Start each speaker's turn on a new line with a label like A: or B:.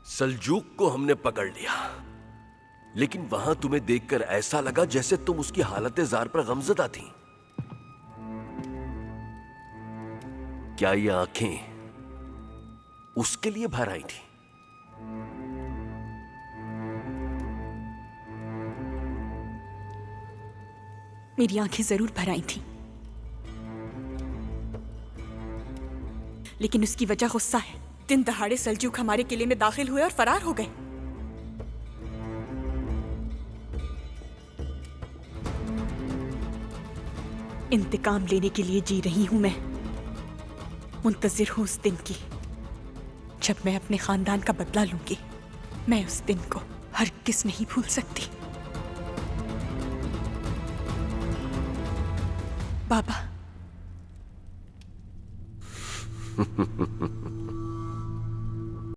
A: सल्जूक को हमने पकड़ लिया, लेकिन वहां तुम्हें देखकर ऐसा लगा जैसे तुम उसकी हालत जार पर गमज़दा थी। क्या ये आंखें उसके लिए भर आई थी?
B: मेरी आंखें जरूर भर आई थी, लेकिन उसकी वजह गुस्सा है। दिन दहाड़े सल्जूक हमारे किले में दाखिल हुए और फरार हो गए। इंतकाम लेने के लिए जी रही हूं मैं। मुंतजिर हूं उस दिन की जब मैं अपने खानदान का बदला लूंगी। मैं उस दिन को हरगिज़ नहीं भूल सकती। बाबा।